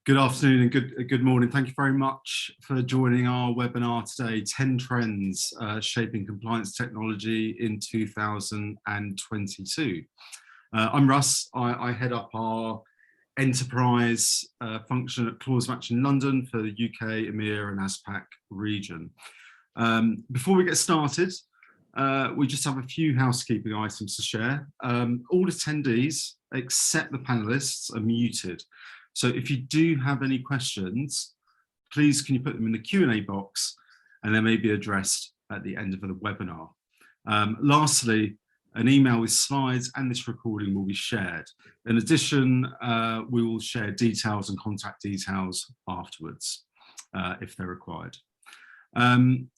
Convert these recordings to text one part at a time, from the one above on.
Good afternoon and good morning. Thank you very much for joining our webinar today, 10 Trends Shaping Compliance Technology in 2022. I'm Russ. I head up our enterprise function at ClauseMatch in London for the UK, EMEA and ASPAC region. Before we get started, we just have a few housekeeping items to share. All attendees, except the panelists, are muted. So if you do have any questions, please can you put them in the Q&A box and they may be addressed at the end of the webinar. Lastly, an email with slides and this recording will be shared. In addition, we will share details and contact details afterwards if they're required. To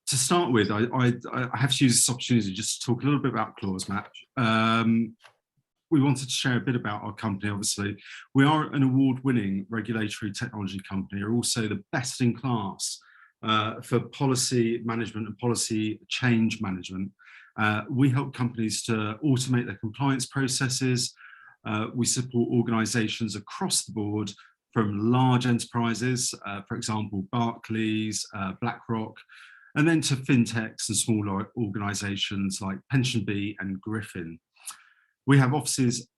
start with, I have to use this opportunity just to talk a little bit about ClauseMatch. We wanted to share a bit about our company, obviously. We are an award-winning regulatory technology company. We're also the best in class for policy management and policy change management. We help companies to automate their compliance processes. We support organizations across the board, from large enterprises, for example, Barclays, BlackRock, and then to fintechs and smaller organizations like PensionBee and Griffin. We have offices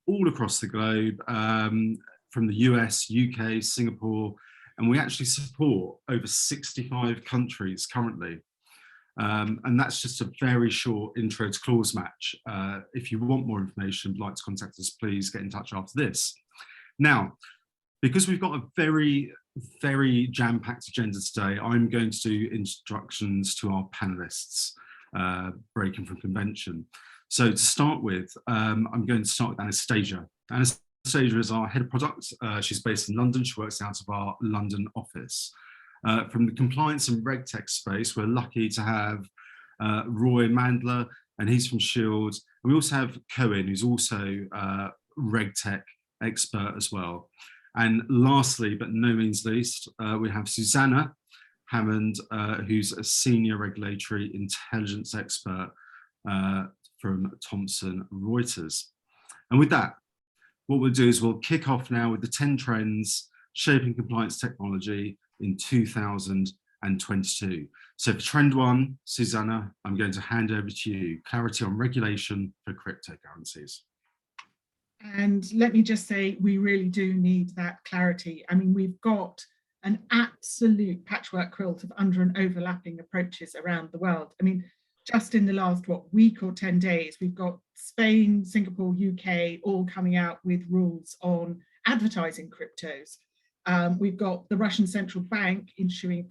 all across the globe, from the US, UK, Singapore, and we actually support over 65 countries currently. And that's just a very short intro to ClauseMatch. If you want more information, like to contact us, please get in touch after this. Now, because we've got a very jam-packed agenda today, I'm going to do introductions to our panelists, breaking from convention. So to start with, I'm going to start with Anastasia. Anastasia is our head of product. She's based in London. She works out of our London office. From the compliance and RegTech space, we're lucky to have Roy Mandler, and he's from Shield. And we also have Cohen, who's also a RegTech expert as well. And lastly, but no means least, we have Susanna Hammond, who's a senior regulatory intelligence expert from Thomson Reuters. And with that, what we'll do is we'll kick off now with the 10 trends shaping compliance technology in 2022. So for trend one, Susanna, I'm going to hand over to you. Clarity on regulation for cryptocurrencies. And let me just say, we really do need that clarity. I mean, we've got an absolute patchwork quilt of under and overlapping approaches around the world. I mean, just in the last, week or 10 days, we've got Spain, Singapore, UK, all coming out with rules on advertising cryptos. We've got the Russian Central Bank issuing a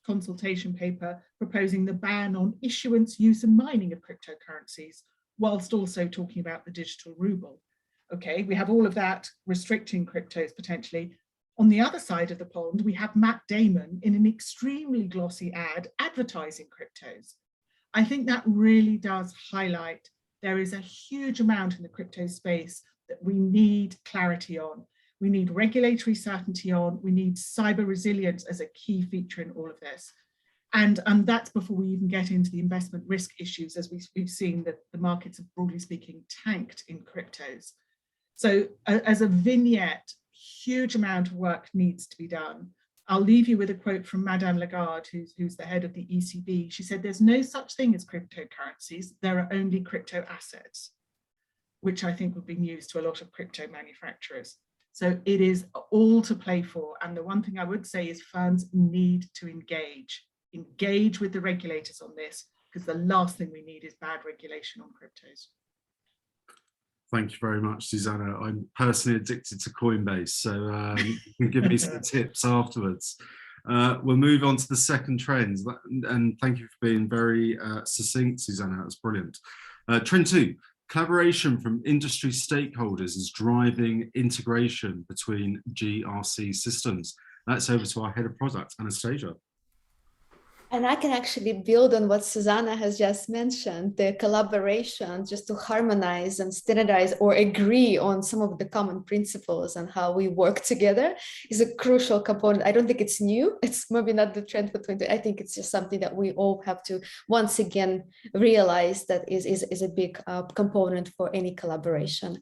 consultation paper proposing the ban on issuance, use and mining of cryptocurrencies, whilst also talking about the digital ruble. Okay, we have all of that restricting cryptos potentially. On the other side of the pond, we have Matt Damon in an extremely glossy ad advertising cryptos. I think that really does highlight there is a huge amount in the crypto space that we need clarity on. We need regulatory certainty on, we need cyber resilience as a key feature in all of this. And that's before we even get into the investment risk issues, as we've seen that the markets have, broadly speaking, tanked in cryptos. So as a vignette, huge amount of work needs to be done. I'll leave you with a quote from Madame Lagarde, who's the head of the ECB. She said, "There's no such thing as cryptocurrencies, there are only crypto assets," which I think would be news to a lot of crypto manufacturers. So it is all to play for. And the one thing I would say is firms need to engage with the regulators on this, because the last thing we need is bad regulation on cryptos. Thank you very much, Susanna. I'm personally addicted to Coinbase, so you can give me some tips afterwards. We'll move on to the second trend, and thank you for being very succinct, Susanna. That's brilliant. Trend two, collaboration from industry stakeholders is driving integration between GRC systems. That's over to our head of product, Anastasia. And I can actually build on what Susanna has just mentioned, the collaboration just to harmonize and standardize or agree on some of the common principles and how we work together is a crucial component. I don't think it's new. It's maybe not the trend for 20. I think it's just something that we all have to once again realize that is a big component for any collaboration.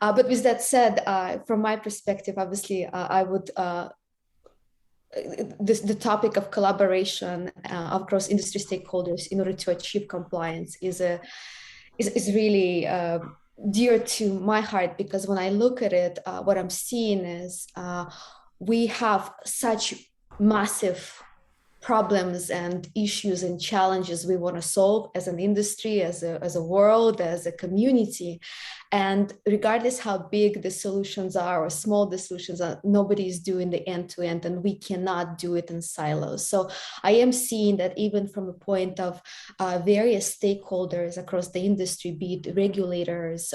But with that said, from my perspective, obviously, I would the topic of collaboration across industry stakeholders in order to achieve compliance is really dear to my heart, because when I look at it, what I'm seeing is we have such massive problems and issues and challenges we want to solve as an industry, as a world, as a community. And regardless how big the solutions are or small the solutions are, nobody is doing the end-to-end, and we cannot do it in silos. So I am seeing that even from a point of various stakeholders across the industry, be it regulators,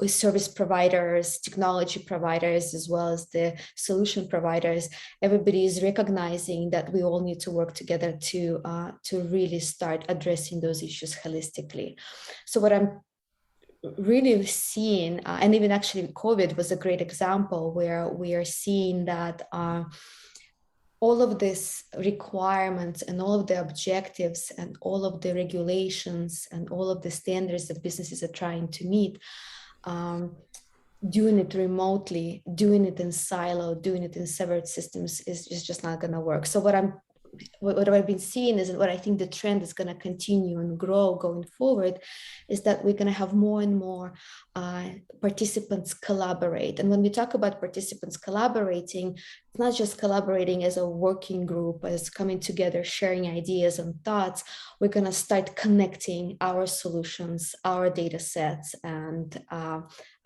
service providers, technology providers, as well as the solution providers, everybody is recognizing that we all need to work together to really start addressing those issues holistically. So what I'm really seeing, and even actually COVID was a great example where we are seeing that all of these requirements and all of the objectives and all of the regulations and all of the standards that businesses are trying to meet, doing it remotely, doing it in silo, doing it in severed systems is just not going to work. So what I've been seeing is, what I think the trend is going to continue and grow going forward, is that we're going to have more and more participants collaborate. And when we talk about participants collaborating, it's not just collaborating as a working group, as coming together, sharing ideas and thoughts. We're going to start connecting our solutions, our data sets, and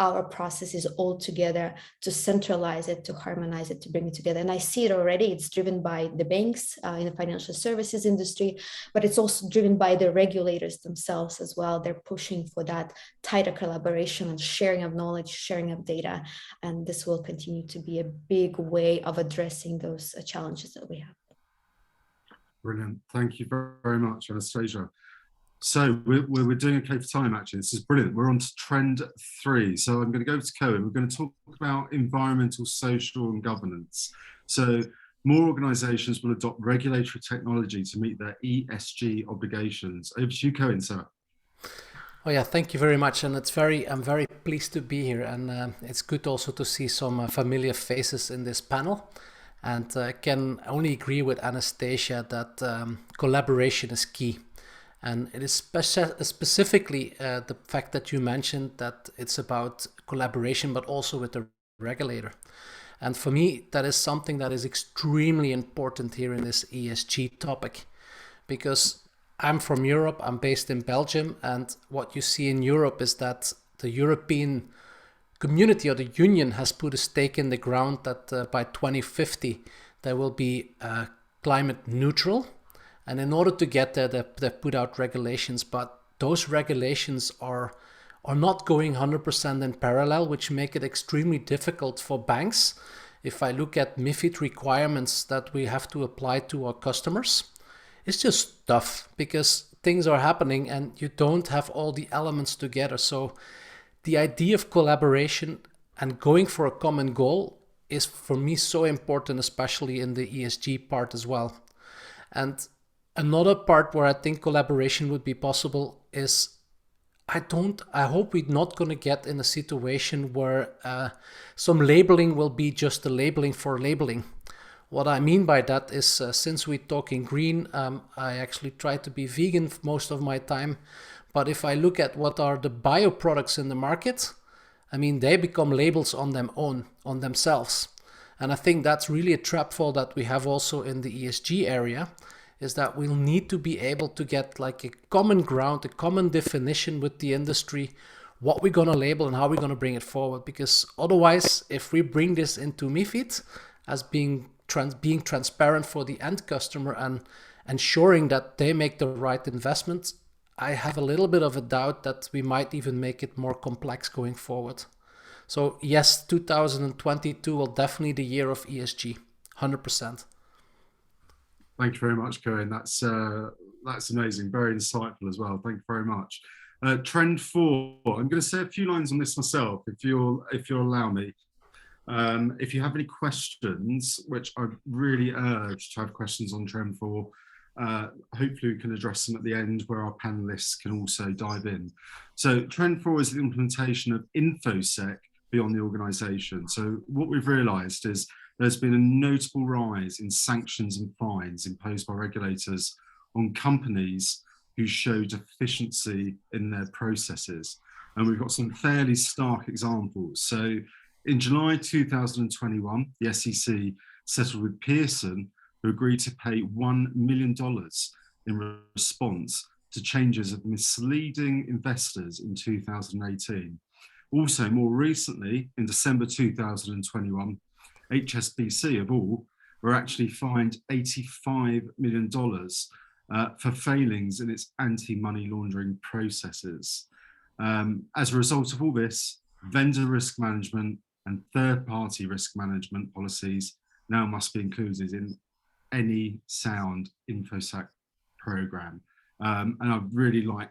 our processes all together to centralize it, to harmonize it, to bring it together. And I see it already. It's driven by the banks in the financial services industry, but it's also driven by the regulators themselves as well. They're pushing for that tighter collaboration and sharing of knowledge, sharing of data. And this will continue to be a big way of addressing those challenges that we have. Brilliant. Thank you very much, Anastasia. So we're doing okay for time, actually. This is brilliant. We're on to trend 3. So I'm going to go to Cohen. We're going to talk about environmental, social, and governance. So more organizations will adopt regulatory technology to meet their ESG obligations. Over to you, Cohen, sir. Oh yeah, thank you very much. And I'm very pleased to be here. And it's good also to see some familiar faces in this panel. And I can only agree with Anastasia that collaboration is key. And it is specifically the fact that you mentioned that it's about collaboration, but also with the regulator. And for me, that is something that is extremely important here in this ESG topic, because I'm from Europe, I'm based in Belgium, and what you see in Europe is that the European community or the union has put a stake in the ground that by 2050 they will be climate neutral. And in order to get there, they put out regulations, but those regulations are not going 100% in parallel, which make it extremely difficult for banks. If I look at MiFID requirements that we have to apply to our customers, it's just tough because things are happening and you don't have all the elements together. So the idea of collaboration and going for a common goal is for me so important, especially in the ESG part as well. And another part where I think collaboration would be possible is I hope we're not going to get in a situation where some labeling will be just a labeling for labeling. What I mean by that is since we're talking green, I actually try to be vegan most of my time. But if I look at what are the bio products in the market, I mean, they become labels on themselves. And I think that's really a trapfall that we have also in the ESG area, is that we'll need to be able to get like a common ground, a common definition with the industry, what we're going to label and how we're going to bring it forward. Because otherwise, if we bring this into MiFID as being transparent for the end customer and ensuring that they make the right investments, I have a little bit of a doubt that we might even make it more complex going forward. So yes, 2022 will definitely be the year of ESG, 100%. Thank you very much, Cohen. That's amazing, very insightful as well. Thank you very much. Trend 4. I'm going to say a few lines on this myself, if you'll allow me. If you have any questions, which I really urge to have questions on Trend 4, hopefully we can address them at the end where our panelists can also dive in. So Trend 4 is the implementation of InfoSec beyond the organisation. So what we've realised is there's been a notable rise in sanctions and fines imposed by regulators on companies who show deficiency in their processes. And we've got some fairly stark examples. So in July 2021, the SEC settled with Pearson, who agreed to pay $1 million in response to changes of misleading investors in 2018. Also, more recently, in December 2021, HSBC, of all, were actually fined $85 million for failings in its anti-money laundering processes. As a result of all this, vendor risk management and third-party risk management policies now must be included in any sound InfoSec program. And I'd really like,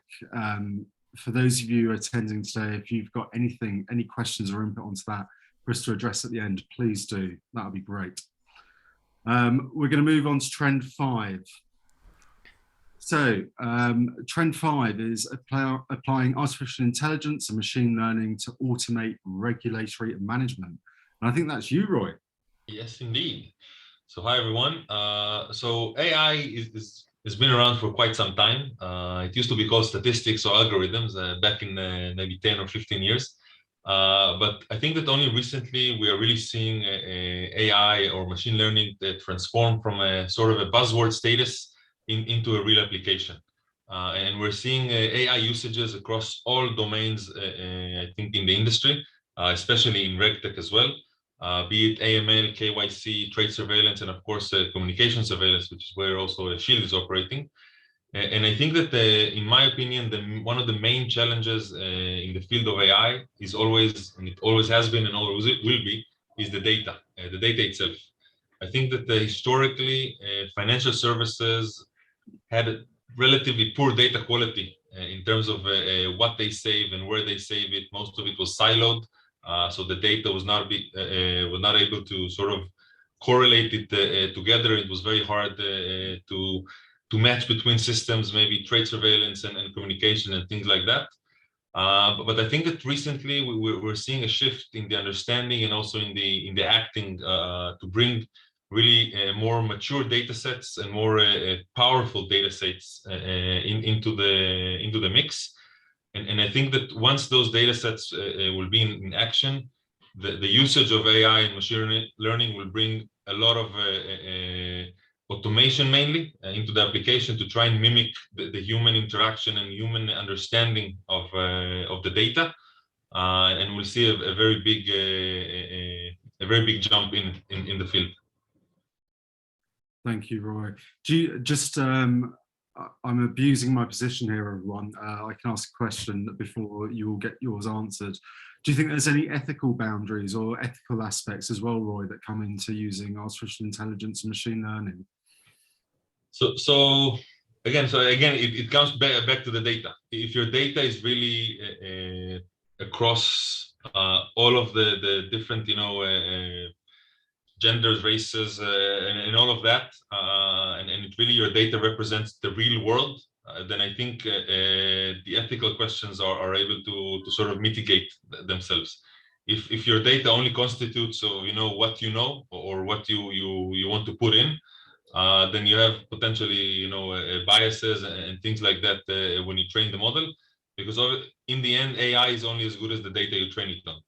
for those of you attending today, if you've got any questions or input onto that for us to address at the end, please do. That would be great. We're going to move on to Trend 5. So Trend 5 is applying artificial intelligence and machine learning to automate regulatory management. And I think that's you, Roy. Yes, indeed. So hi, everyone. So AI has been around for quite some time. It used to be called statistics or algorithms back in maybe 10 or 15 years. But I think that only recently we are really seeing AI or machine learning transform from a sort of a buzzword status into a real application. And we're seeing AI usages across all domains, I think, in the industry, especially in RegTech as well, be it AML, KYC, trade surveillance, and of course, communication surveillance, which is where also Shield is operating. And I think that, in my opinion, one of the main challenges in the field of AI is always, and it always has been and always will be, is the data itself. I think that historically, financial services had a relatively poor data quality in terms of what they save and where they save it. Most of it was siloed, so the data was not able to sort of correlate it together. It was very hard to match between systems, maybe trade surveillance and communication and things like that. But I think that recently we're seeing a shift in the understanding and also in the acting to bring really more mature data sets and more powerful data sets into the mix. And I think that once those data sets will be in action, the usage of AI and machine learning will bring a lot of automation mainly into the application to try and mimic the human interaction and human understanding of the data. And we'll see a very big jump in the field. Thank you, Roy. I'm abusing my position here, everyone. I can ask a question before you will get yours answered. Do you think there's any ethical boundaries or ethical aspects as well, Roy, that come into using artificial intelligence and machine learning? So again, it comes back to the data. If your data is really across all of the different, genders, races, and all of that, and it really your data represents the real world, then I think the ethical questions are able to sort of mitigate themselves. If your data only constitutes of what you know or what you want to put in, then you have potentially biases and things like that when you train the model, because in the end AI is only as good as the data you train it on.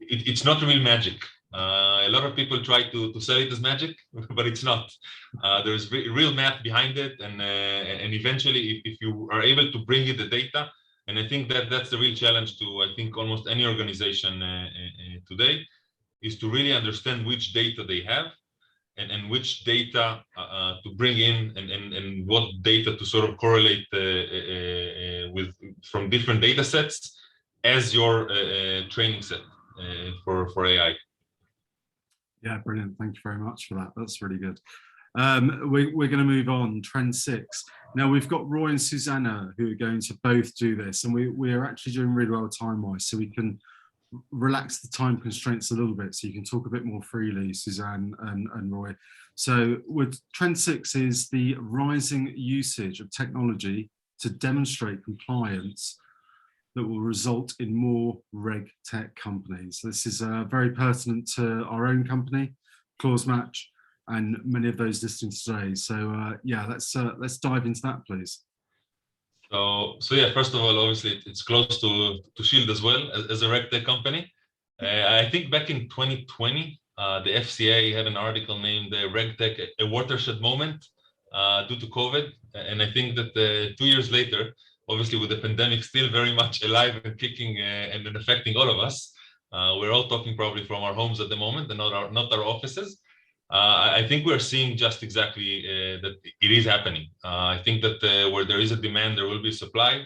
It's not real magic. A lot of people try to sell it as magic, but it's not. There's real math behind it, and eventually, if you are able to bring in the data, and I think that's the real challenge to I think almost any organization today, is to really understand which data they have, and which data to bring in, and what data to sort of correlate with from different data sets as your training set for AI. Yeah, brilliant. Thank you very much for that. That's really good. We're going to move on. Trend 6. Now we've got Roy and Susanna who are going to both do this, and we are actually doing really well time-wise, so we can relax the time constraints a little bit, so you can talk a bit more freely, Suzanne and Roy. So with Trend 6 is the rising usage of technology to demonstrate compliance that will result in more RegTech companies. This is very pertinent to our own company, Clause Match, and many of those listening today. So yeah, let's dive into that, please. So yeah, first of all, obviously it's close to Shield as well as a RegTech company. I think back in 2020, the FCA had an article named RegTech a watershed moment due to COVID. And I think that 2 years later, obviously with the pandemic still very much alive and kicking and affecting all of us, we're all talking probably from our homes at the moment and not our offices. I think we're seeing just exactly that it is happening. I think that where there is a demand, there will be supply.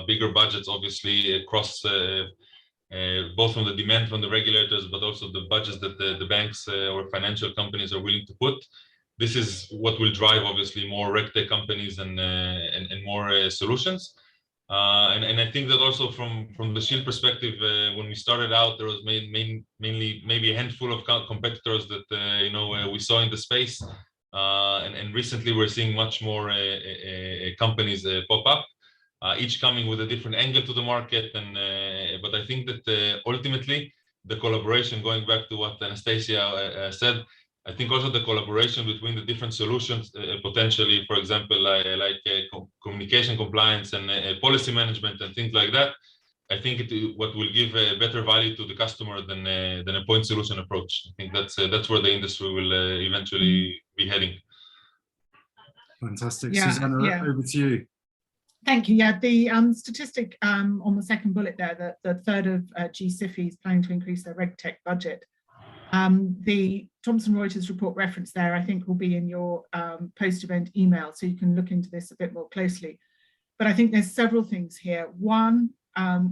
Bigger budgets, obviously, across both from the demand from the regulators, but also the budgets that the banks or financial companies are willing to put. This is what will drive, obviously, more RegTech companies and more solutions. And I think that also from the Shield perspective, when we started out, there was mainly maybe a handful of competitors that we saw in the space, and recently we're seeing much more companies pop up, each coming with a different angle to the market. But I think that ultimately the collaboration, going back to what Anastasia said, I think also the collaboration between the different solutions, potentially, for example, communication compliance and policy management and things like that, I think what will give a better value to the customer than a point solution approach. I think that's where the industry will eventually be heading. Fantastic. Yeah, Susanna, yeah. over to you. Thank you. Yeah, the statistic on the second bullet there, that the third of GCIFI is planning to increase their RegTech budget. The Thomson Reuters report reference there, I think, will be in your post-event email, so you can look into this a bit more closely. But I think there's several things here. One,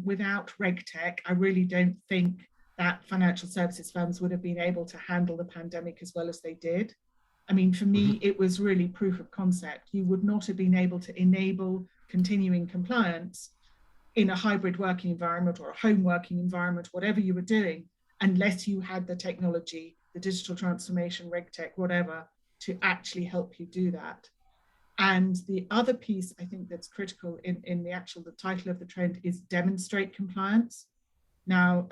without RegTech, I really don't think that financial services firms would have been able to handle the pandemic as well as they did. I mean, for me, it was really proof of concept. You would not have been able to enable continuing compliance in a hybrid working environment or a home working environment, whatever you were doing, unless you had the technology, the digital transformation, RegTech, whatever, to actually help you do that. And the other piece I think that's critical in the title of the trend is demonstrate compliance. Now,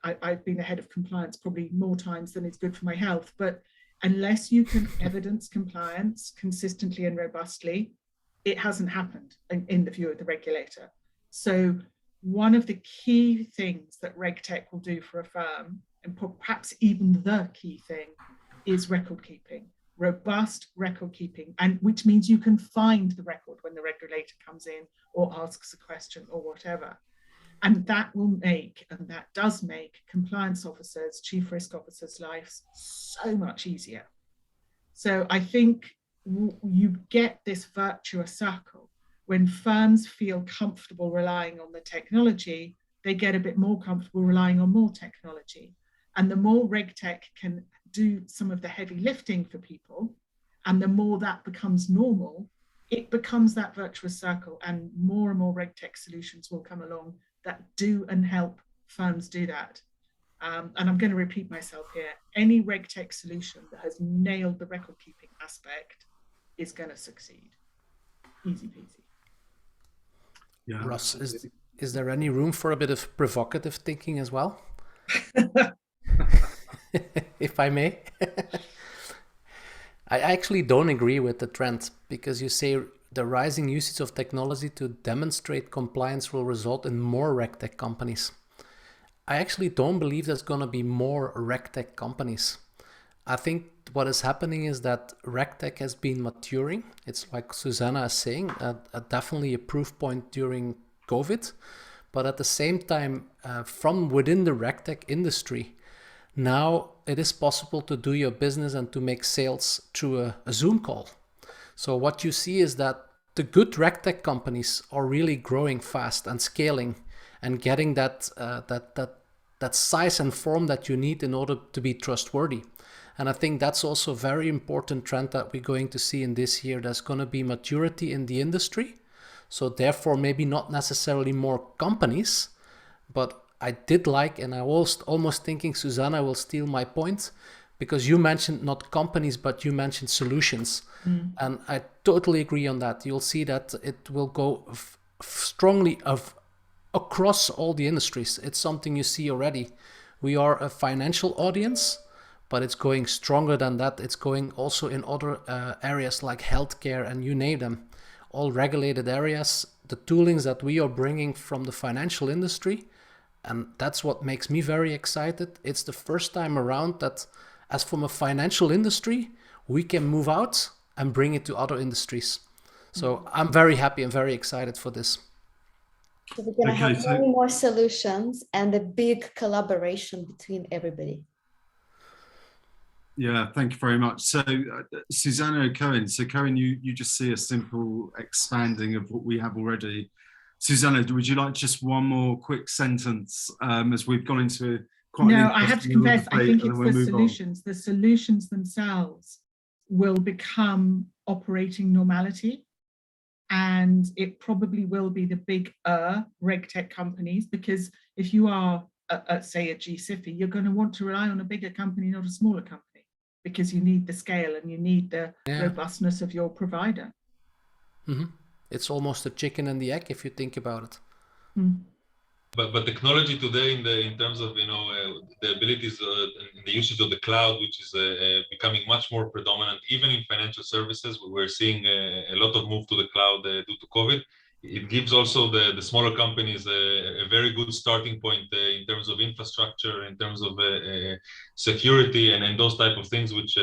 I've been the head of compliance probably more times than it's good for my health, but unless you can evidence compliance consistently and robustly, it hasn't happened in the view of the regulator. So one of the key things that RegTech will do for a firm, and perhaps even the key thing, is record keeping, robust record keeping, and which means you can find the record when the regulator comes in or asks a question or whatever. And that will make, and that does make, compliance officers, chief risk officers' lives so much easier. So I think you get this virtuous circle. When firms feel comfortable relying on the technology, they get a bit more comfortable relying on more technology. And the more RegTech can do some of the heavy lifting for people, and the more that becomes normal, it becomes that virtuous circle, and more RegTech solutions will come along that do and help firms do that. And I'm going to repeat myself here. Any RegTech solution that has nailed the record keeping aspect is going to succeed. Easy peasy. Yeah. Russ, is there any room for a bit of provocative thinking as well? If I may. I actually don't agree with the trend, because you say the rising usage of technology to demonstrate compliance will result in more RegTech companies. I actually don't believe there's going to be more RegTech companies. I think what is happening is that RegTech has been maturing. It's like Susanna is saying, definitely a proof point during COVID. But at the same time, from within the RegTech industry, now it is possible to do your business and to make sales through a Zoom call. So what you see is that the good RegTech companies are really growing fast and scaling and getting that that size and form that you need in order to be trustworthy. And I think that's also a very important trend that we're going to see in this year. There's going to be maturity in the industry. So therefore, maybe not necessarily more companies, but I did like, and I was almost thinking Susanna will steal my point, because you mentioned not companies, but you mentioned solutions. And I totally agree on that. You'll see that it will go strongly across all the industries. It's something you see already. We are a financial audience, but it's going stronger than that. It's going also in other areas like healthcare, and you name them, all regulated areas. The toolings that we are bringing from the financial industry, and that's what makes me very excited. It's the first time around that, as from a financial industry, we can move out and bring it to other industries. So I'm very happy and very excited for this. So we're going to have many more solutions and a big collaboration between everybody. Yeah, thank you very much. So Susanna Cohen, so Cohen, you just see a simple expanding of what we have already. Susanna, would you like just one more quick sentence as we've gone into quite No, I have to confess, I think it's the solutions. The solutions themselves will become operating normality. And it probably will be the big RegTech companies, because if you are, say, a GCIFI, you're going to want to rely on a bigger company, not a smaller company, because you need the scale and you need the robustness of your provider. It's almost a chicken and the egg if you think about it. But technology today, in terms of the abilities and the usage of the cloud, which is becoming much more predominant, even in financial services, we're seeing a lot of move to the cloud due to COVID. It gives also the smaller companies a very good starting point in terms of infrastructure, in terms of security, and those type of things, which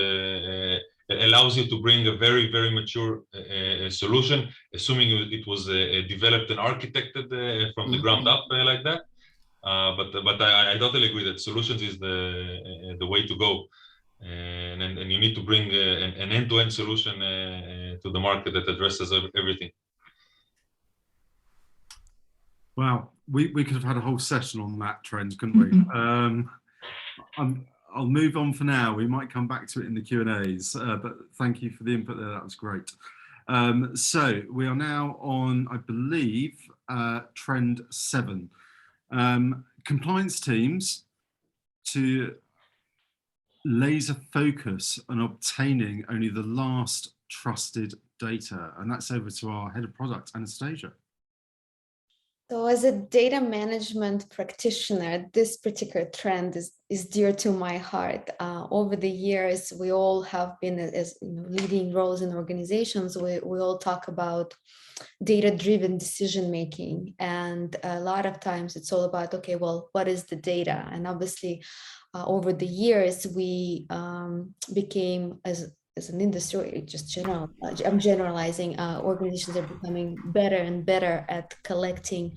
allows you to bring a very, very mature solution, assuming it was developed and architected from the ground up like that. But I totally agree that solutions is the way to go, and you need to bring an end-to-end solution to the market that addresses everything. Wow, we could have had a whole session on that trend, couldn't we? I'll move on for now. We might come back to it in the Q&As, but thank you for the input there. That was great. So we are now on, I believe, trend 7. Compliance teams to laser focus on obtaining only the last trusted data. And that's over to our head of product, Anastasia. So as a data management practitioner, this particular trend is dear to my heart. Over the years, we all have been as leading roles in organizations. We all talk about data-driven decision-making. And a lot of times it's all about, okay, well, what is the data? And obviously, over the years, we became, as an industry, just general, I'm generalizing, organizations are becoming better and better at collecting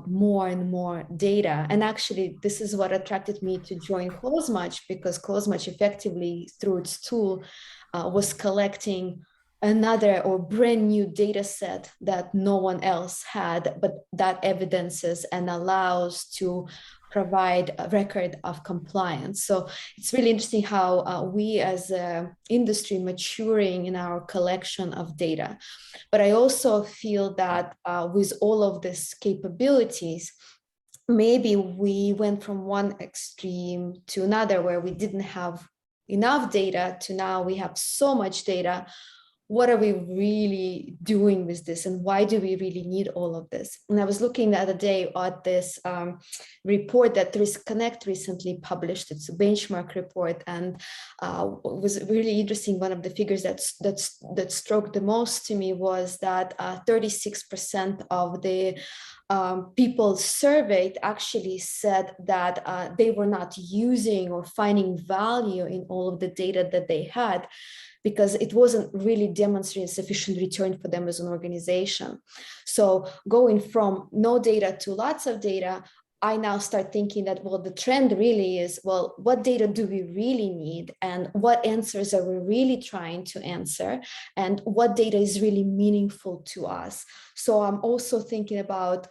more and more data. And actually, this is what attracted me to join Closematch, because Closematch effectively, through its tool, was collecting another or brand new data set that no one else had, but that evidences and allows to provide a record of compliance. So it's really interesting how we as an industry maturing in our collection of data. But I also feel that with all of these capabilities, maybe we went from one extreme to another where we didn't have enough data to now we have so much data. What are we really doing with this, and why do we really need all of this? And I was looking the other day at this report that RiskConnect recently published. It's a benchmark report, and it was really interesting. One of the figures that struck the most to me was that 36% of the people surveyed actually said that they were not using or finding value in all of the data that they had, because it wasn't really demonstrating sufficient return for them as an organization. So going from no data to lots of data, I now start thinking that, well, the trend really is, well, what data do we really need? And what answers are we really trying to answer? And what data is really meaningful to us? So I'm also thinking about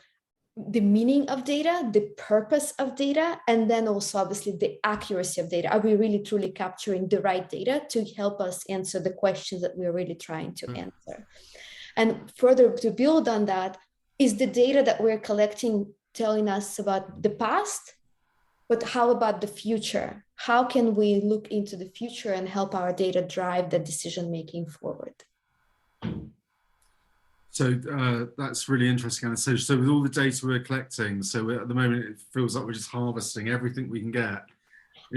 the meaning of data, the purpose of data, and then also obviously the accuracy of data. Are we really truly capturing the right data to help us answer the questions that we're really trying to answer? And further to build on that, is the data that we're collecting telling us about the past? But how about the future? How can we look into the future and help our data drive the decision-making forward? So that's really interesting, Anastasia. So with all the data we're collecting, so at the moment it feels like we're just harvesting everything we can get.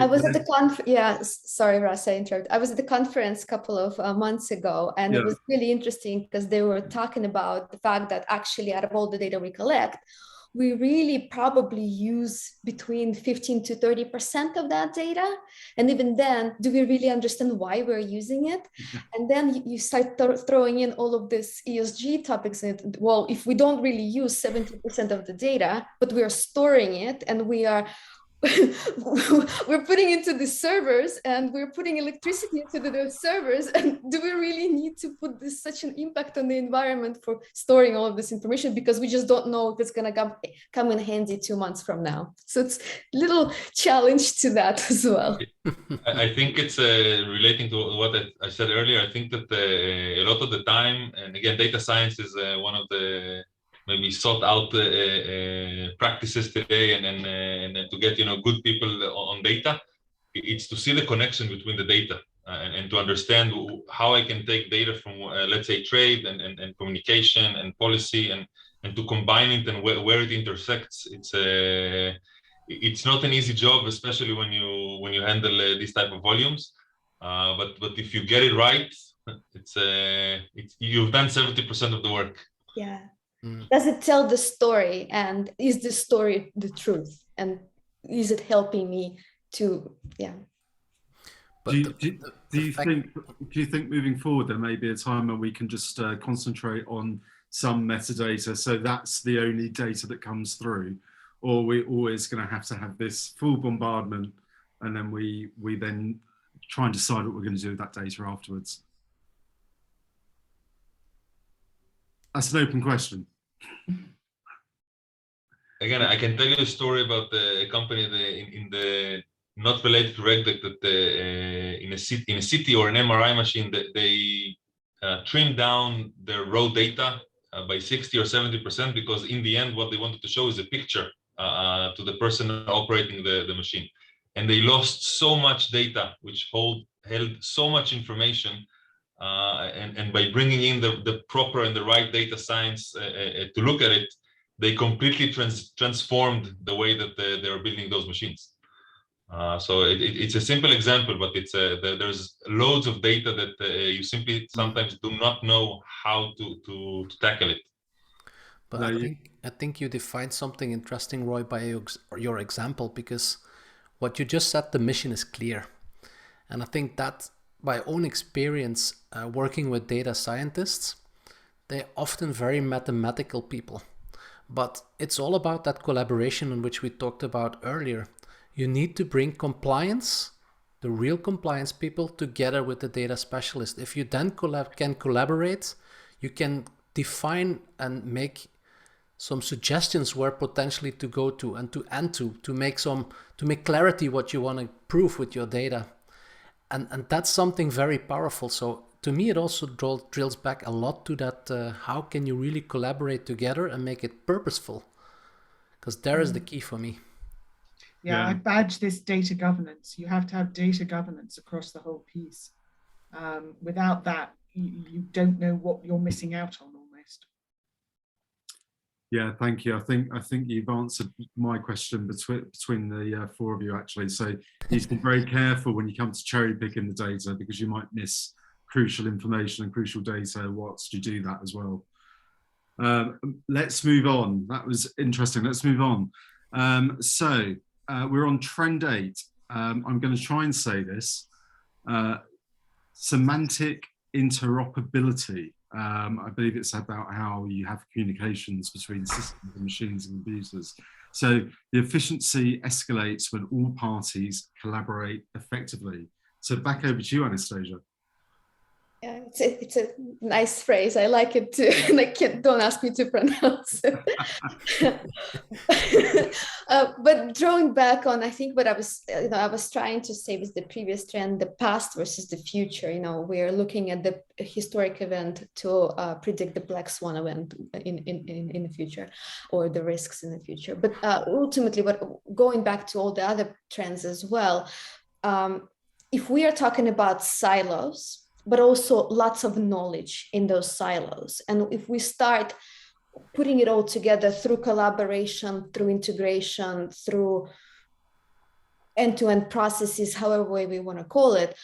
I was at the conference, yeah, sorry, Russ, I interrupted. I was at the conference a couple of months ago, and it was really interesting because they were talking about the fact that actually out of all the data we collect, we really probably use between 15 to 30% of that data. And even then, do we really understand why we're using it? And then you start throwing in all of this ESG topics. And well, if we don't really use 70% of the data, but we are storing it and we are we're putting into the servers and we're putting electricity into those servers, and do we really need to put such an impact on the environment for storing all of this information, because we just don't know if it's going to come in handy 2 months from now? So it's a little challenge to that as well. I think it's relating to what I said earlier. I think that a lot of the time, and again, data science is one of the maybe sought out practices today, and to get good people on data, it's to see the connection between the data and to understand how I can take data from let's say trade and communication and policy and to combine it and where it intersects. It's not an easy job, especially when you handle these type of volumes. But if you get it right, it's you've done 70% of the work. Yeah. Does it tell the story, and is the story the truth, and is it helping me to do you think moving forward there may be a time when we can just concentrate on some metadata, so that's the only data that comes through, or we're always going to have this full bombardment, and then we then try and decide what we're going to do with that data afterwards? That's an open question. Again, I can tell you a story about a company in the not related to RegTech, that in a city or an MRI machine, that they trimmed down their raw data by 60 or 70%, because in the end what they wanted to show is a picture to the person operating the machine, and they lost so much data which held so much information. And by bringing in the proper and the right data science to look at it, they completely transformed the way that they are building those machines. So it's a simple example, but there's loads of data that you simply sometimes do not know how to tackle it. But I think you defined something interesting, Roy, by your example, because what you just said, the mission is clear. And I think that by own experience working with data scientists, they're often very mathematical people. But it's all about that collaboration in which we talked about earlier. You need to bring compliance, the real compliance people, together with the data specialist. If you then can collaborate, you can define and make some suggestions where potentially to go to and to make clarity what you want to prove with your data. And that's something very powerful. So to me, it also drills back a lot to that. How can you really collaborate together and make it purposeful? Because there is the key for me. Yeah, I badge this data governance. You have to have data governance across the whole piece. Without that, you don't know what you're missing out on almost. Yeah, thank you. I think you've answered my question between the four of you, actually. So you need to be very careful when you come to cherry picking the data, because you might miss crucial information and crucial data whilst you do that as well. Let's move on. That was interesting. Let's move on. So we're on trend 8. I'm going to try and say this. Semantic interoperability. I believe it's about how you have communications between systems and machines and computers. So the efficiency escalates when all parties collaborate effectively. So back over to you, Anastasia. Yeah, it's a nice phrase. I like it too. Like, don't ask me to pronounce it. But drawing back on, I think what I was trying to say was the previous trend, the past versus the future. We are looking at the historic event to predict the black swan event in the future, or the risks in the future. But ultimately, going back to all the other trends as well, if we are talking about silos, but also lots of knowledge in those silos. And if we start putting it all together through collaboration, through integration, through end-to-end processes, however way we want to call it,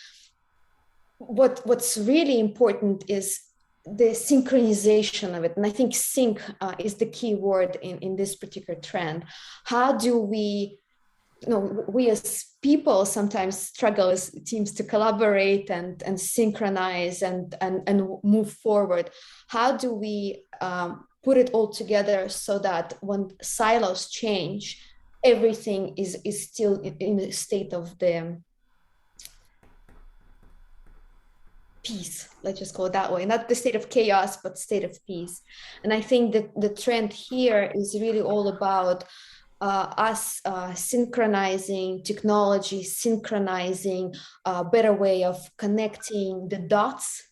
what's really important is the synchronization of it. And I think sync is the key word in this particular trend. How do we as people sometimes struggle as teams to collaborate and synchronize and move forward. How do we put it all together so that when silos change, everything is still in a state of the peace, let's just call it that way, not the state of chaos, but state of peace. And I think that the trend here is really all about us synchronizing technology, synchronizing a better way of connecting the dots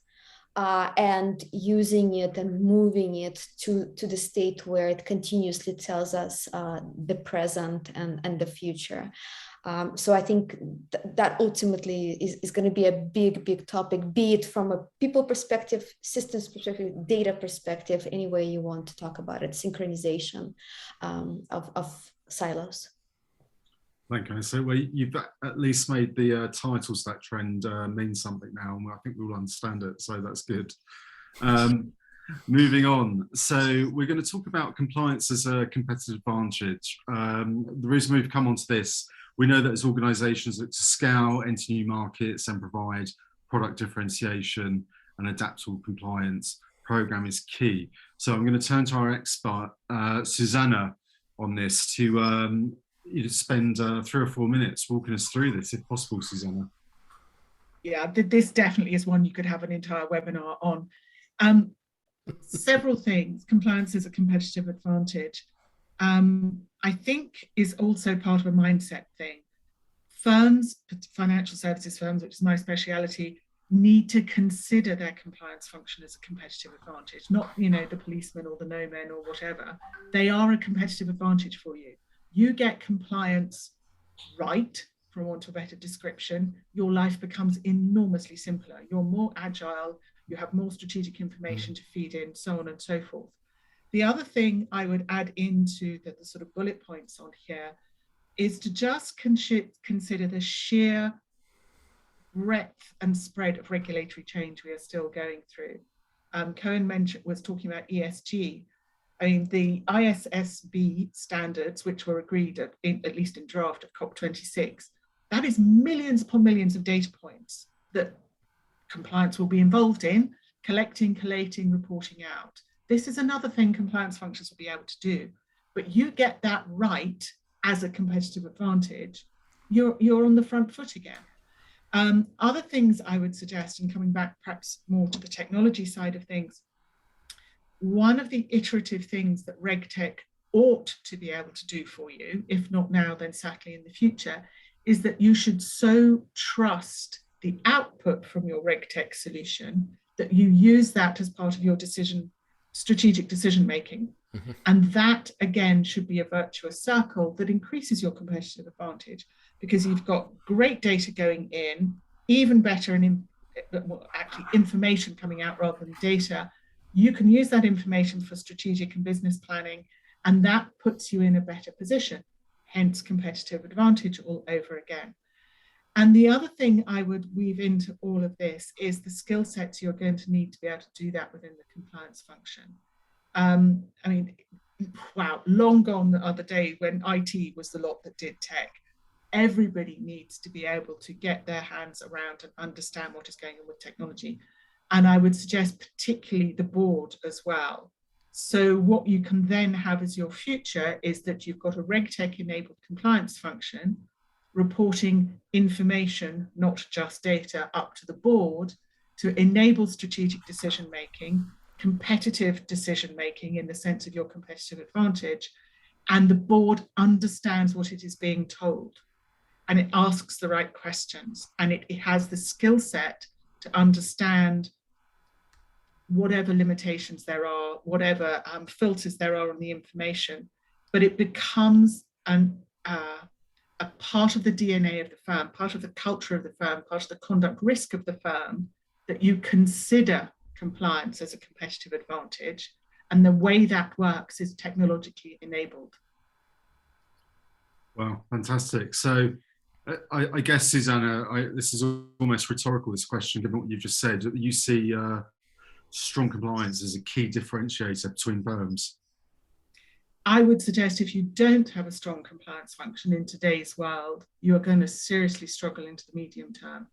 and using it and moving it to the state where it continuously tells us the present and the future. So I think that ultimately is going to be a big topic, be it from a people perspective, systems perspective, data perspective, any way you want to talk about it, synchronization of silos. Thank you. So you've at least made the titles that trend mean something now, and I think we all understand it, so that's good. Moving on, so we're going to talk about compliance as a competitive advantage. The reason we've come onto this, we know that as organisations look to scale, enter new markets and provide product differentiation and adaptable compliance, program is key. So I'm going to turn to our expert, Susanna, on this to spend 3 or 4 minutes walking us through this, if possible, Susanna. Yeah, this definitely is one you could have an entire webinar on. Several things. Compliance is a competitive advantage. I think is also part of a mindset thing. Firms, financial services firms, which is my speciality, need to consider their compliance function as a competitive advantage, not, the policemen or the no men or whatever. They are a competitive advantage for you. You get compliance right, for want of a better description, your life becomes enormously simpler. You're more agile, you have more strategic information to feed in, so on and so forth. The other thing I would add into the sort of bullet points on here is to just consider the sheer breadth and spread of regulatory change we are still going through. Cohen was talking about ESG. I mean, the ISSB standards, which were agreed at least in draft of COP26, that is millions upon millions of data points that compliance will be involved in, collecting, collating, reporting out. This is another thing compliance functions will be able to do. But you get that right as a competitive advantage, you're on the front foot again. Other things I would suggest, and coming back perhaps more to the technology side of things, one of the iterative things that RegTech ought to be able to do for you, if not now, then certainly in the future, is that you should so trust the output from your RegTech solution that you use that as part of your strategic decision making. Mm-hmm. And that again should be a virtuous circle that increases your competitive advantage, because you've got great data going in, even better actually information coming out rather than data. You can use that information for strategic and business planning, and that puts you in a better position, hence competitive advantage all over again. And the other thing I would weave into all of this is the skill sets you're going to need to be able to do that within the compliance function. I mean, wow, long gone the other day when IT was the lot that did tech. Everybody needs to be able to get their hands around and understand what is going on with technology. And I would suggest particularly the board as well. So what you can then have as your future is that you've got a RegTech enabled compliance function, reporting information, not just data, up to the board, to enable strategic decision-making, competitive decision-making in the sense of your competitive advantage, and the board understands what it is being told, and it asks the right questions, and it has the skill set to understand whatever limitations there are, whatever filters there are on the information, but it becomes a part of the DNA of the firm, part of the culture of the firm, part of the conduct risk of the firm, that you consider compliance as a competitive advantage. And the way that works is technologically enabled. Wow, fantastic. So I guess, Susanna, this is almost rhetorical, this question, given what you've just said. You see strong compliance as a key differentiator between firms. I would suggest if you don't have a strong compliance function in today's world, you are going to seriously struggle into the medium term.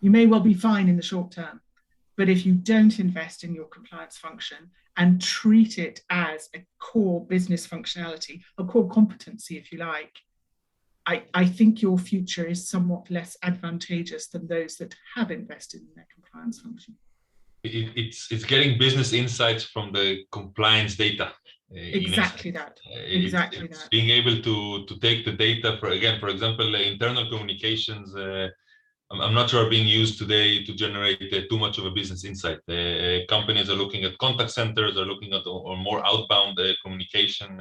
You may well be fine in the short term, but if you don't invest in your compliance function and treat it as a core business functionality, a core competency, if you like, I think your future is somewhat less advantageous than those that have invested in their compliance function. It's getting business insights from the compliance data. Exactly that. Exactly that. Being able to take the data for example, internal communications. I'm not sure being used today to generate too much of a business insight. Companies are looking at contact centers, are looking at or more outbound communication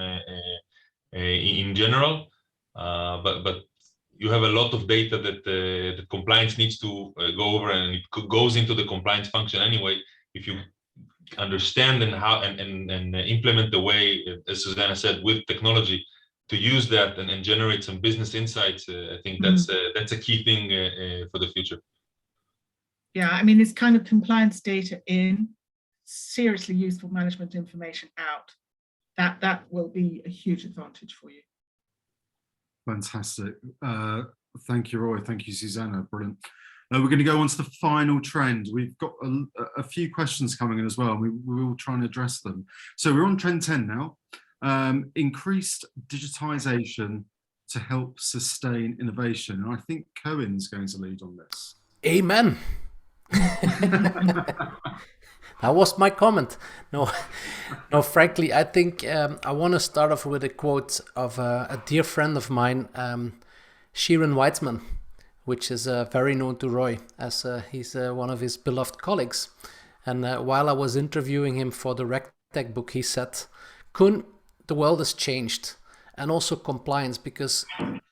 in general. But you have a lot of data that the compliance needs to go over, and it goes into the compliance function anyway. If you understand and how and implement the way, as Susanna said, with technology to use that and generate some business insights, I think that's a key thing for the future. Yeah, I mean, it's kind of compliance data in, seriously useful management information out. That will be a huge advantage for you. Fantastic. Thank you, Roy. Thank you, Susanna. Brilliant. We're going to go on to the final trend. We've got a few questions coming in as well. We will try and address them. So we're on trend 10 now. Increased digitization to help sustain innovation. And I think Cohen's going to lead on this. Amen. That was my comment. No, frankly, I think I want to start off with a quote of a dear friend of mine, Sharon Weitzman, which is very known to Roy, as he's one of his beloved colleagues. And while I was interviewing him for the RegTech book, he said, "Koen, the world has changed, and also compliance, because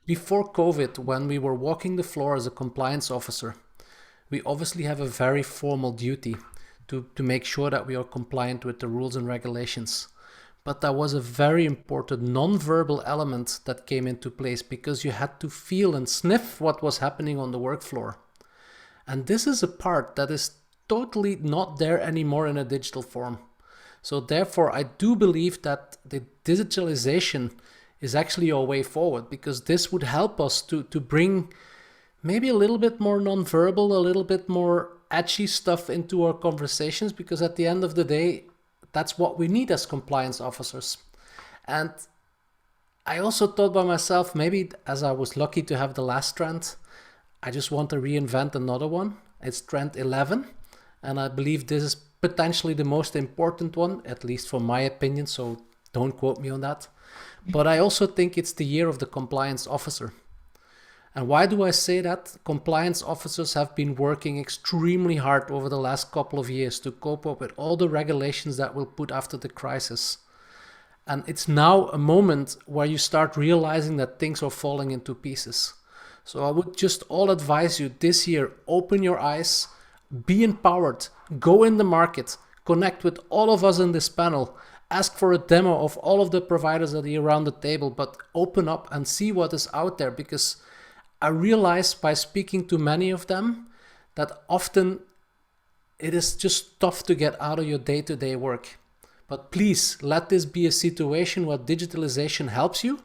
before COVID, when we were walking the floor as a compliance officer, we obviously have a very formal duty to make sure that we are compliant with the rules and regulations. But there was a very important non-verbal element that came into place, because you had to feel and sniff what was happening on the work floor. And this is a part that is totally not there anymore in a digital form. So therefore, I do believe that the digitalization is actually our way forward, because this would help us to bring maybe a little bit more non-verbal, a little bit more edgy stuff into our conversations, because at the end of the day, that's what we need as compliance officers. And I also thought by myself, maybe as I was lucky to have the last trend, I just want to reinvent another one. It's trend 11. And I believe this is potentially the most important one, at least from my opinion, so don't quote me on that. But I also think it's the year of the compliance officer. And why do I say that? Compliance officers have been working extremely hard over the last couple of years to cope up with all the regulations that we'll put after the crisis. And it's now a moment where you start realizing that things are falling into pieces. So I would just all advise you this year, open your eyes, be empowered, go in the market, connect with all of us in this panel, ask for a demo of all of the providers that are around the table, but open up and see what is out there, because I realized by speaking to many of them that often it is just tough to get out of your day-to-day work. But please let this be a situation where digitalization helps you,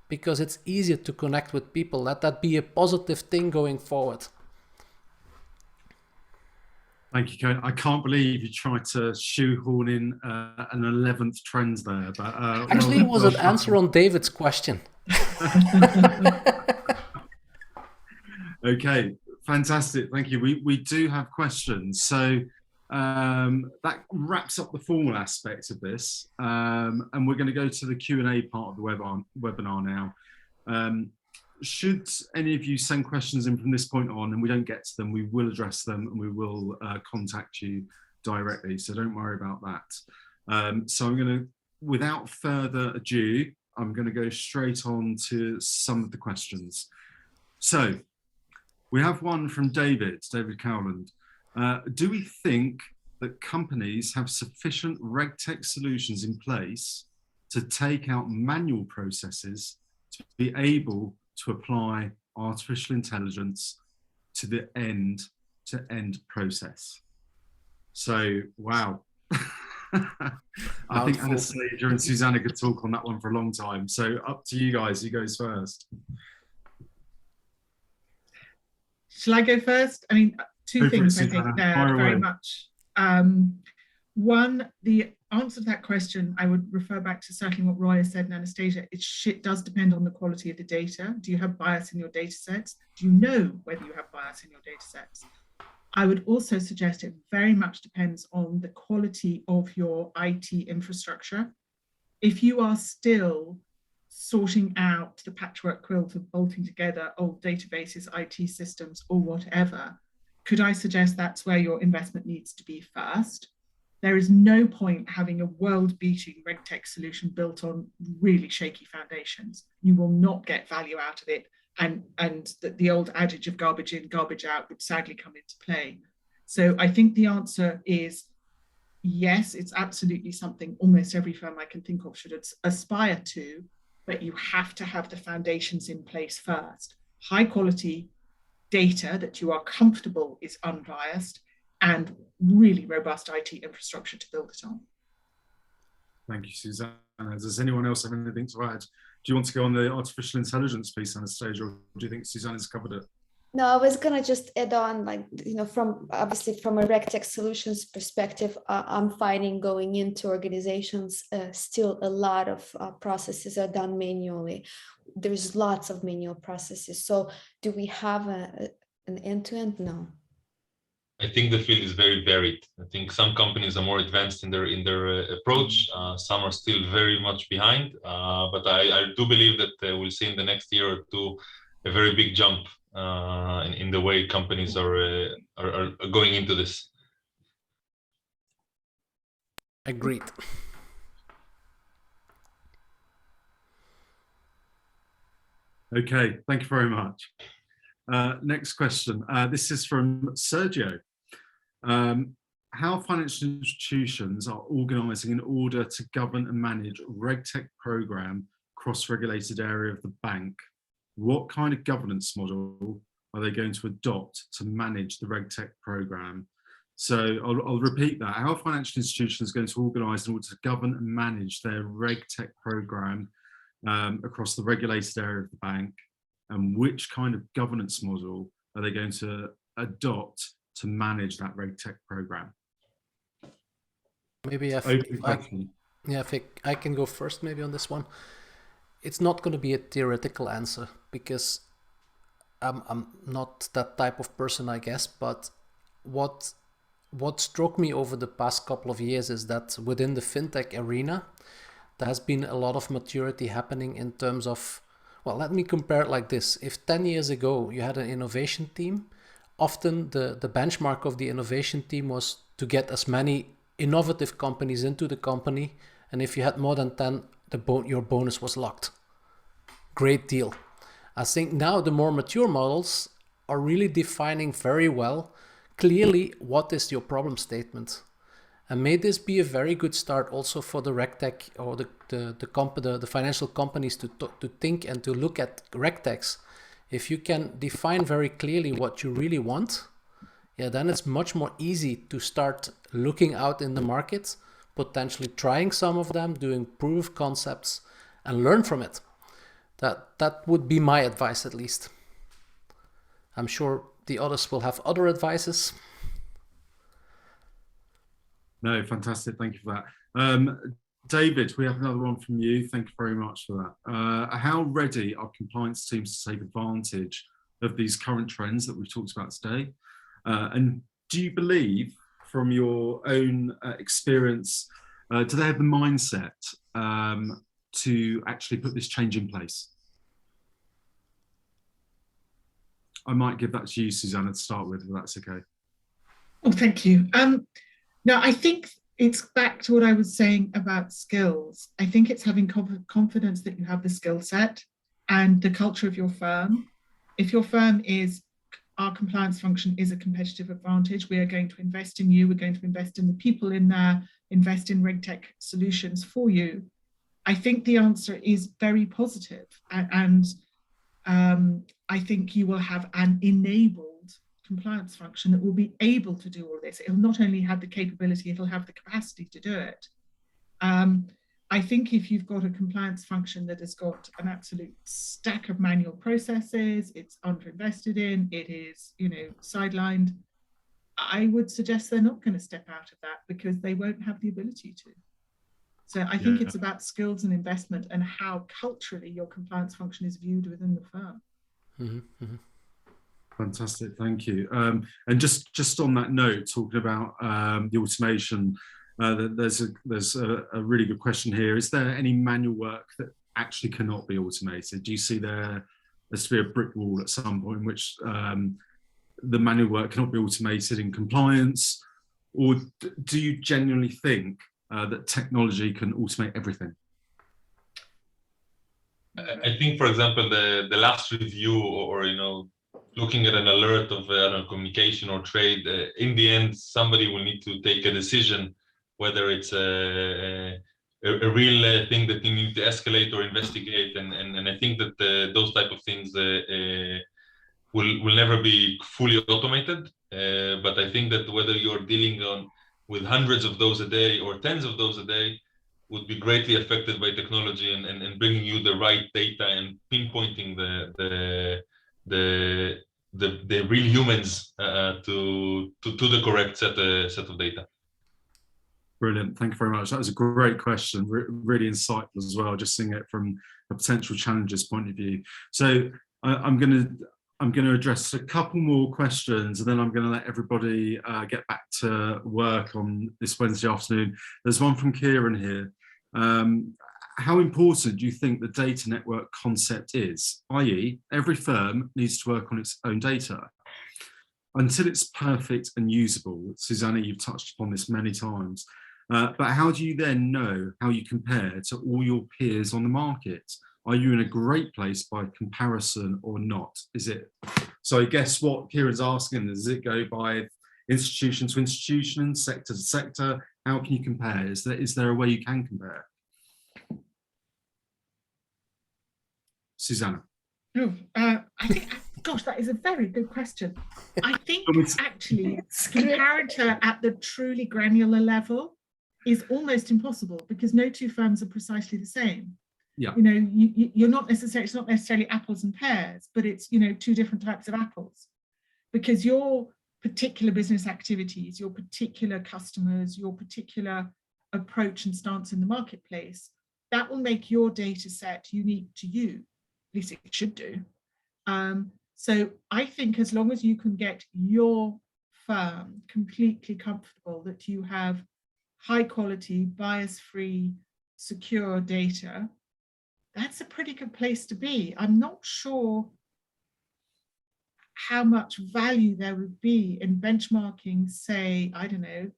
because it's easier to connect with people. Let that be a positive thing going forward. Thank you, Cohen. I can't believe you tried to shoehorn in an 11th trend there. But actually, it was an answer on David's question. Okay, Fantastic, thank you. We do have questions, so that wraps up the formal aspects of this, and we're going to go to the Q&A part of the webinar now. Should any of you send questions in from this point on and we don't get to them, we will address them and we will contact you directly, so don't worry about that. So I'm going to, without further ado, I'm going to go straight on to some of the questions. So we have one from David Cowland. Do we think that companies have sufficient RegTech solutions in place to take out manual processes to be able to apply artificial intelligence to the end-to-end process? So, wow. I think Anastasia and Susanna could talk on that one for a long time. So up to you guys, who goes first? Shall I go first? I mean, two things I think there very much. One, the answer to that question, I would refer back to certainly what Roy has said and Anastasia. It does depend on the quality of the data. Do you have bias in your data sets? Do you know whether you have bias in your data sets? I would also suggest it very much depends on the quality of your IT infrastructure. If you are still sorting out the patchwork quilt of bolting together old databases, IT systems, or whatever, could I suggest that's where your investment needs to be first? There is no point having a world-beating RegTech solution built on really shaky foundations. You will not get value out of it, and the old adage of garbage in, garbage out would sadly come into play. So I think the answer is yes, it's absolutely something almost every firm I can think of should aspire to, but you have to have the foundations in place first. High quality data that you are comfortable is unbiased, and really robust IT infrastructure to build it on. Thank you, Susanna. Does anyone else have anything to add? Do you want to go on the artificial intelligence piece, Anastasia, or do you think Susanna's covered it? No, I was gonna just add on, like, you know, obviously from a RegTech solutions perspective, I'm finding going into organizations, still a lot of processes are done manually. There's lots of manual processes. So do we have an end-to-end? No. I think the field is very varied. I think some companies are more advanced in their approach. Some are still very much behind. But I do believe that we'll see in the next year or two a very big jump in the way companies are going into this. Agreed. Okay, thank you very much. Next question. This is from Sergio. How financial institutions are organising in order to govern and manage RegTech program cross-regulated area of the bank? What kind of governance model are they going to adopt to manage the RegTech program? So I'll repeat that. How are financial institutions going to organise in order to govern and manage their RegTech program across the regulated area of the bank? And which kind of governance model are they going to adopt to manage that RegTech program? Maybe if I can go first maybe on this one. It's not going to be a theoretical answer because I'm not that type of person, I guess. But what struck me over the past couple of years is that within the fintech arena, there has been a lot of maturity happening in terms of, well, let me compare it like this. If 10 years ago you had an innovation team, often the benchmark of the innovation team was to get as many innovative companies into the company. And if you had more than 10, your bonus was locked. Great deal. I think now the more mature models are really defining very well, clearly, what is your problem statement. And may this be a very good start also for the RegTech or the financial companies to think and to look at RegTechs. If you can define very clearly what you really want, yeah, then it's much more easy to start looking out in the market, potentially trying some of them, doing proof of concepts, and learn from it. That would be my advice, at least. I'm sure the others will have other advices. No, fantastic. Thank you for that. David, we have another one from you. Thank you very much for that. How ready are compliance teams to take advantage of these current trends that we've talked about today? And do you believe, from your own experience, do they have the mindset to actually put this change in place? I might give that to you, Susanna, to start with, if that's okay. Oh, thank you. No, I think it's back to what I was saying about skills. I think it's having confidence that you have the skill set and the culture of your firm. If your firm is, our compliance function is a competitive advantage, we are going to invest in you, we're going to invest in the people in there, invest in RegTech solutions for you. I think the answer is very positive, and I think you will have an enabled compliance function that will be able to do all this. It'll not only have the capability, it'll have the capacity to do it. I think if you've got a compliance function that has got an absolute stack of manual processes, it's underinvested in, it is, you know, sidelined, I would suggest they're not going to step out of that because they won't have the ability to. So I think it's about skills and investment and how culturally your compliance function is viewed within the firm. Mm-hmm, mm-hmm. Fantastic, thank you. And just on that note, talking about the automation, there's a really good question here. Is there any manual work that actually cannot be automated? Do you see there's to be a brick wall at some point in which the manual work cannot be automated in compliance? Or do you genuinely think that technology can automate everything? I think, for example, the last review, or you know, looking at an alert of communication or trade, in the end, somebody will need to take a decision whether it's a real thing that you need to escalate or investigate, and I think that those type of things will never be fully automated. But I think that whether you're dealing with hundreds of those a day or tens of those a day would be greatly affected by technology and bringing you the right data and pinpointing the real humans to the correct set of data. Brilliant, thank you very much. That was a great question, really insightful as well, just seeing it from a potential challenges point of view. So I'm going to address a couple more questions, and then I'm going to let everybody get back to work on this Wednesday afternoon. There's one from Kieran here. How important do you think the data network concept is? i.e., every firm needs to work on its own data. Until it's perfect and usable, Susanna, you've touched upon this many times, but how do you then know how you compare to all your peers on the market? Are you in a great place by comparison or not? Is it? So I guess what Kieran's asking, does it go by institution to institution, sector to sector? How can you compare? Is there a way you can compare? Susanna. Oh, I think, gosh, that is a very good question. I think actually comparator at the truly granular level is almost impossible because no two firms are precisely the same. Yeah. You know, you're not necessarily, it's not necessarily apples and pears, but it's, you know, two different types of apples, because your particular business activities, your particular customers, your particular approach and stance in the marketplace, that will make your data set unique to you. At least it should do. So I think as long as you can get your firm completely comfortable that you have high quality, bias-free, secure data, that's a pretty good place to be. I'm not sure how much value there would be in benchmarking, say, I don't know,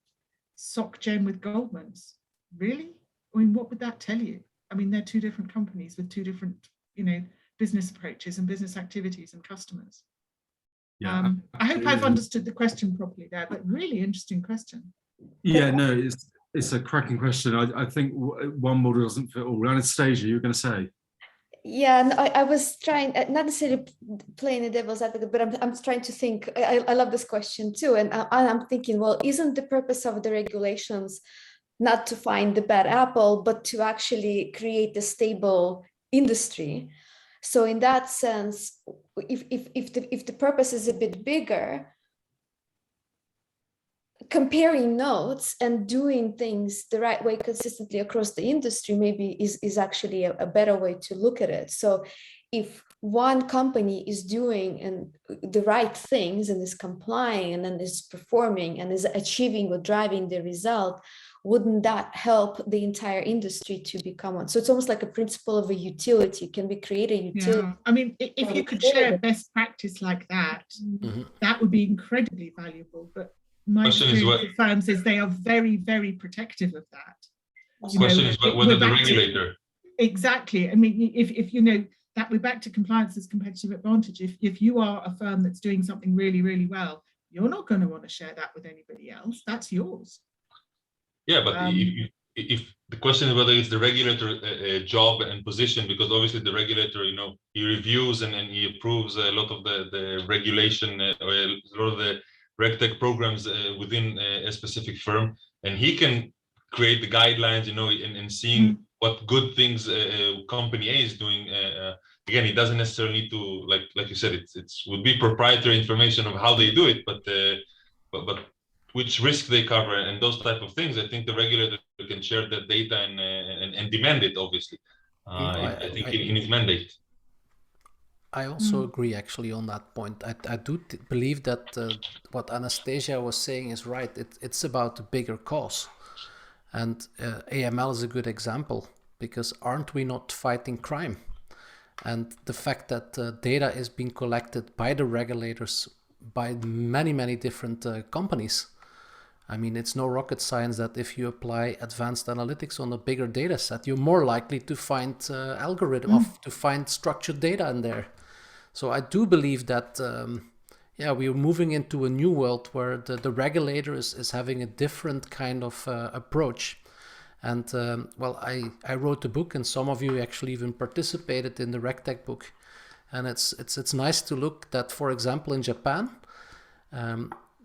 SocGen with Goldman's. Really? I mean, what would that tell you? I mean, they're two different companies with two different, you know, business approaches and business activities and customers. Yeah, I hope I've understood the question properly there, but really interesting question. Yeah, no, it's a cracking question. I think one model doesn't fit all. Anastasia, you were going to say? Yeah, no, I was trying, not necessarily playing the devil's advocate, but I'm trying to think. I love this question too, and I'm thinking, well, isn't the purpose of the regulations not to find the bad apple, but to actually create a stable industry? So in that sense, if the purpose is a bit bigger, comparing notes and doing things the right way consistently across the industry maybe is actually a better way to look at it. So if one company is doing and the right things and is complying and then is performing and is achieving or driving the result, wouldn't that help the entire industry to become one? So it's almost like a principle of a utility. Can we create a utility? Yeah, I mean, if you could share best practice like that, that would be incredibly valuable. But my experience with firms is they are very, very protective of that. The question is whether the regulator. Exactly. I mean, if you know that we're back to compliance as competitive advantage. If you are a firm that's doing something really, really well, you're not going to want to share that with anybody else. That's yours. Yeah, but if the question is whether it's the regulator job and position, because obviously the regulator, you know, he reviews and he approves a lot of the regulation or a lot of the RegTech programs within a specific firm, and he can create the guidelines, you know, and seeing what good things company A is doing. Again, it doesn't necessarily need to, like you said, it's would be proprietary information of how they do it, but which risk they cover and those type of things. I think the regulator can share that data and demand it, obviously. I think in its mandate. I also agree actually on that point. I do believe that what Anastasia was saying is right. It's about the bigger cause. And AML is a good example, because aren't we not fighting crime? And the fact that data is being collected by the regulators, by many, many different companies. I mean, it's no rocket science that if you apply advanced analytics on a bigger data set, you're more likely to find to find structured data in there. So I do believe that, we're moving into a new world where the regulator is having a different kind of approach. And I wrote a book, and some of you actually even participated in the RegTech book. And it's nice to look that, for example, in Japan,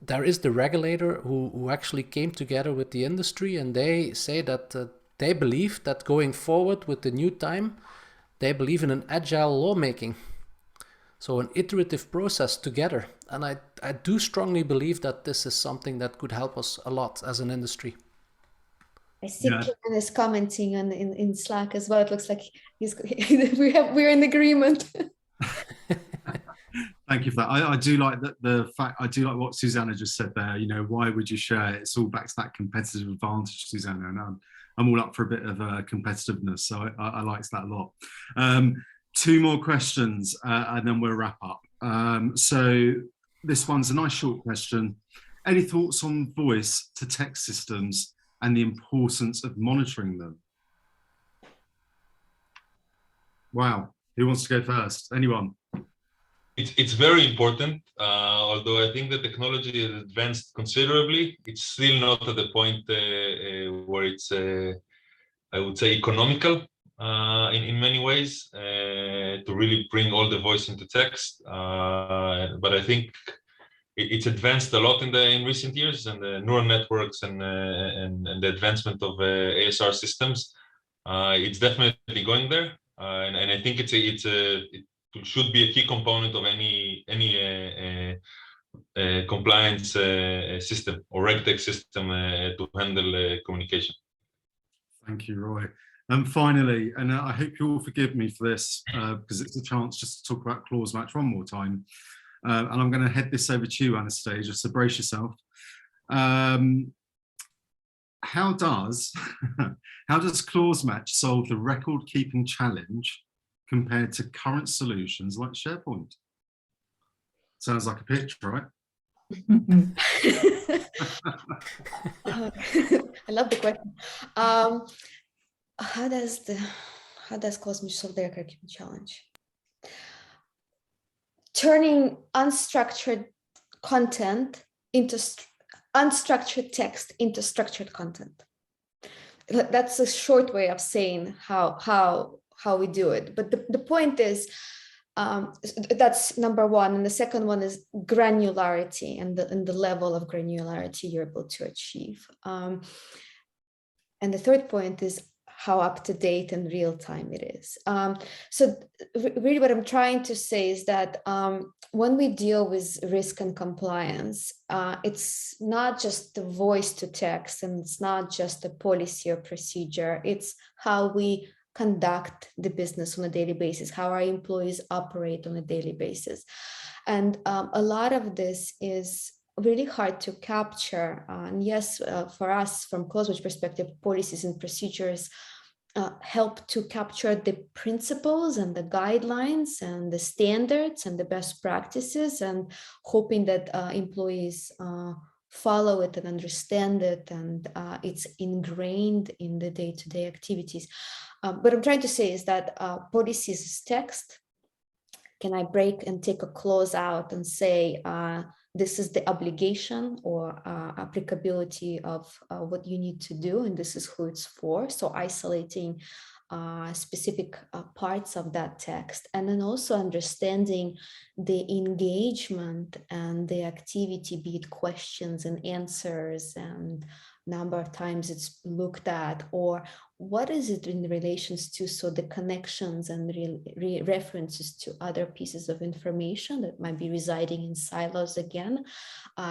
there is the regulator who actually came together with the industry, and they say that they believe that going forward with the new time, they believe in an agile lawmaking. So an iterative process together. And I do strongly believe that this is something that could help us a lot as an industry. I see Kieran is commenting in Slack as well. It looks like we're in agreement. Thank you for that. I do like that. I do like what Susanna just said there. You know, why would you share it? It's all back to that competitive advantage, Susanna. And I'm all up for a bit of competitiveness, so I liked that a lot. 2 more questions, and then we'll wrap up. So this one's a nice short question. Any thoughts on voice to text systems and the importance of monitoring them? Wow, who wants to go first? Anyone? It's very important, although I think the technology has advanced considerably. It's still not at the point where it's, I would say, economical in many ways to really bring all the voice into text. But I think it's advanced a lot in recent years, and the neural networks and the advancement of ASR systems. It's definitely going there, and I think it should be a key component of any compliance system or RegTech system to handle communication. Thank you, Roy. And finally, and I hope you all forgive me for this, because it's a chance just to talk about clause match one more time. And I'm going to head this over to you, Anastasia, so brace yourself. How does clause match solve the record-keeping challenge compared to current solutions like SharePoint? Sounds like a pitch, right? I love the question. How does clause match solve the record-keeping challenge? Turning unstructured content into unstructured text into structured content. That's a short way of saying how we do it. But the point is, that's number one. And the second one is granularity and the level of granularity you're able to achieve. And the third point is how up to date and real time it is. So really what I'm trying to say is that when we deal with risk and compliance, it's not just the voice to text, and it's not just a policy or procedure, it's how we conduct the business on a daily basis, how our employees operate on a daily basis. And a lot of this is really hard to capture. And yes, for us, from CloseWatch perspective, policies and procedures help to capture the principles and the guidelines and the standards and the best practices, and hoping that employees follow it and understand it, and it's ingrained in the day-to-day activities. What I'm trying to say is that policies is text. Can I break and take a clause out and say, this is the obligation or applicability of what you need to do, and this is who it's for? So isolating specific parts of that text, and then also understanding the engagement and the activity, be it questions and answers and number of times it's looked at, or what is it in relations to, so the connections and references to other pieces of information that might be residing in silos again,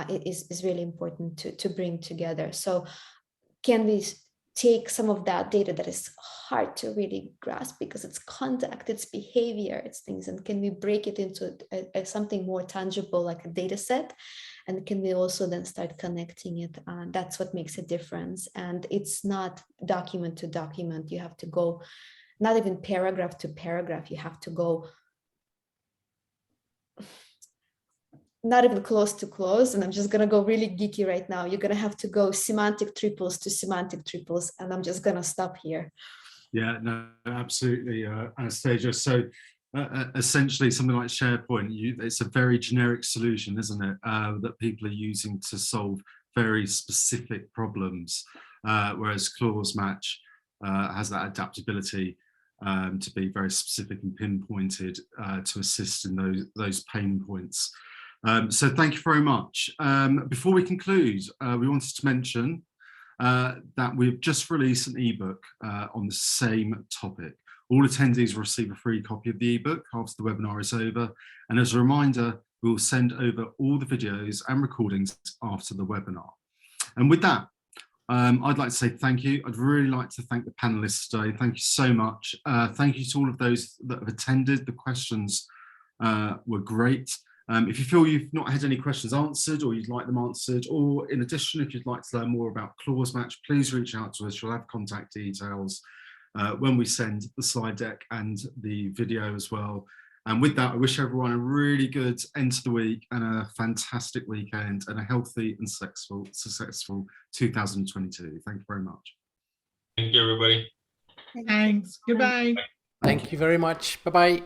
is really important to bring together. So can we take some of that data that is hard to really grasp because it's conduct, it's behavior, it's things, and can we break it into something more tangible like a data set? And can we also then start connecting it? That's what makes a difference. And it's not document to document. You have to go, not even paragraph to paragraph. You have to go not even close to close. And I'm just going to go really geeky right now. You're going to have to go semantic triples to semantic triples. And I'm just going to stop here. Yeah, no, absolutely, Anastasia. So essentially something like SharePoint, it's a very generic solution, isn't it, that people are using to solve very specific problems, whereas ClauseMatch has that adaptability to be very specific and pinpointed to assist in those pain points. So thank you very much. Before we conclude, we wanted to mention that we've just released an ebook on the same topic. All attendees will receive a free copy of the ebook after the webinar is over. And as a reminder, we will send over all the videos and recordings after the webinar. And with that, I'd like to say thank you. I'd really like to thank the panelists today. Thank you so much. Thank you to all of those that have attended. The questions were great. If you feel you've not had any questions answered or you'd like them answered, or in addition, if you'd like to learn more about ClauseMatch, please reach out to us. You'll have contact details when we send the slide deck and the video as well. And with that, I wish everyone a really good end to the week and a fantastic weekend and a healthy and successful 2022. Thank you very much. Thank you, everybody. Thanks. Goodbye. Thank you very much. Bye-bye.